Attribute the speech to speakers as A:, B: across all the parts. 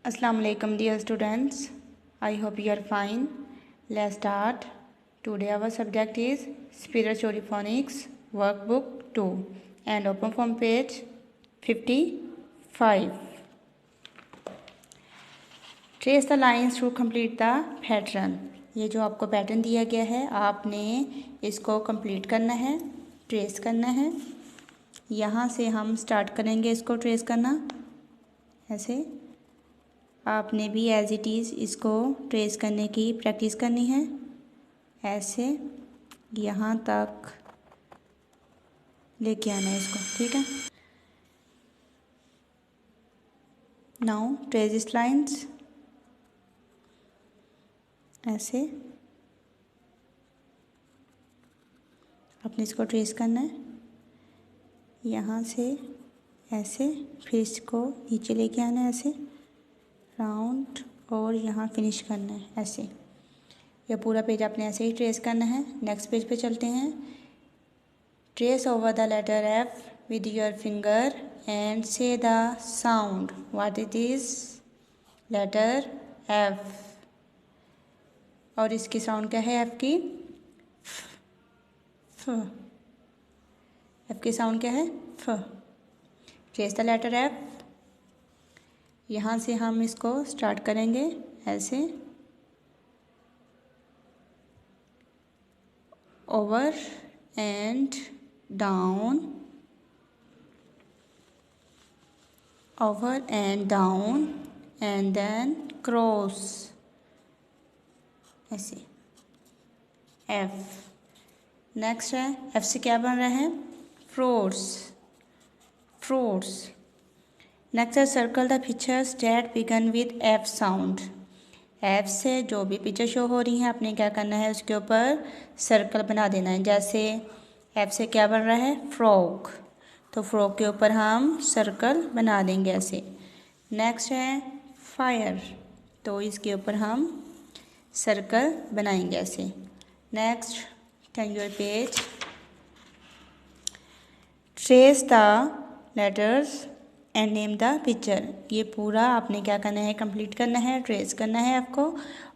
A: Assalamu alaikum dear students. I hope you are fine. Let's start. Today our subject is Spiritual Phonics Workbook 2 and open from page 55. Trace the lines to complete the pattern. ये जो आपको pattern दिया गया है आपने इसको complete करना है, ट्रेस करना है। यहाँ से हम स्टार्ट करेंगे इसको ट्रेस करना। ऐसे आपने भी एज इट इज़ इसको ट्रेस करने की प्रैक्टिस करनी है। ऐसे यहाँ तक लेके आना है इसको, ठीक है। Now trace this lines. ऐसे आपने इसको ट्रेस करना है यहाँ से ऐसे, फिर इसको नीचे लेके आना है ऐसे राउंड और यहाँ फिनिश करना है ऐसे। यह पूरा पेज आपने ऐसे ही ट्रेस करना है। नेक्स्ट पेज पे चलते हैं। Trace over the letter f with your finger and say the sound what it is letter f. और इसकी साउंड क्या है एफ की? फ। एफ की साउंड क्या है? फ। Trace the letter F. यहाँ से हम इसको स्टार्ट करेंगे ऐसे over and down, over and down and then cross ऐसे एफ। नेक्स्ट है एफ से क्या बन रहा है? Fruits, fruits. नेक्स्ट है circle the pictures that begin with F sound. F से जो भी पिक्चर शो हो रही हैं आपने क्या करना है, उसके ऊपर सर्कल बना देना है। जैसे एफ से क्या बन रहा है? फ्रॉक, तो फ्रॉक के ऊपर हम सर्कल बना देंगे ऐसे। नेक्स्ट है फायर, तो इसके ऊपर हम सर्कल बनाएंगे ऐसे। Next turn your page. Trace the letters and name the picture. ये पूरा आपने क्या करना है, कंप्लीट करना है, ट्रेस करना है आपको।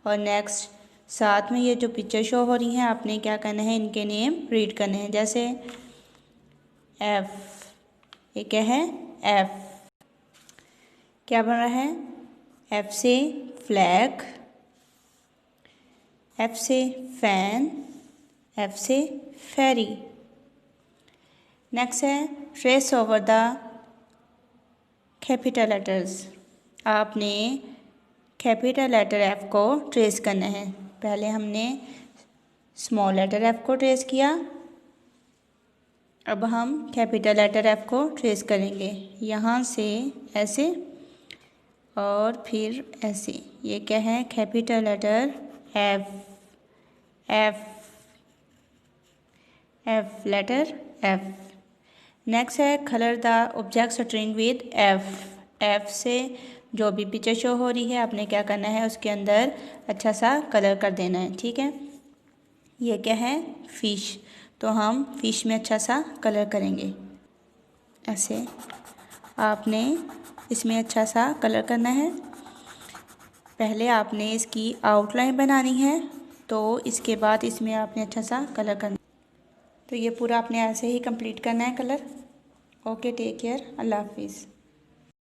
A: और नेक्स्ट साथ में ये जो पिक्चर शो हो रही हैं आपने क्या करना है, इनके नेम रीड करने हैं। जैसे एफ, ये क्या है? एफ। क्या बन रहा है? एफ से फ्लैग, एफ से फैन, एफ से फेरी। नेक्स्ट है trace over the capital letters. आपने कैपिटल लेटर एफ को ट्रेस करना है। पहले हमने स्मॉल लेटर एफ को ट्रेस किया, अब हम कैपिटल लेटर एफ को ट्रेस करेंगे। यहाँ से ऐसे और फिर ऐसे। ये क्या है? Capital letter f, f, f, letter f. Next है colour the object string with f. F से जो भी पिक्चर शो हो रही है आपने क्या करना है, उसके अंदर अच्छा सा कलर कर देना है, ठीक है। ये क्या है? फिश, तो हम फिश में अच्छा सा कलर करेंगे ऐसे। आपने इसमें अच्छा सा कलर करना है। पहले आपने इसकी आउटलाइन बनानी है, तो इसके बाद इसमें आपने अच्छा सा कलर करना। तो ये पूरा आपने ऐसे ही कंप्लीट करना है कलर। ओके, टेक केयर, अल्लाह हाफिज़।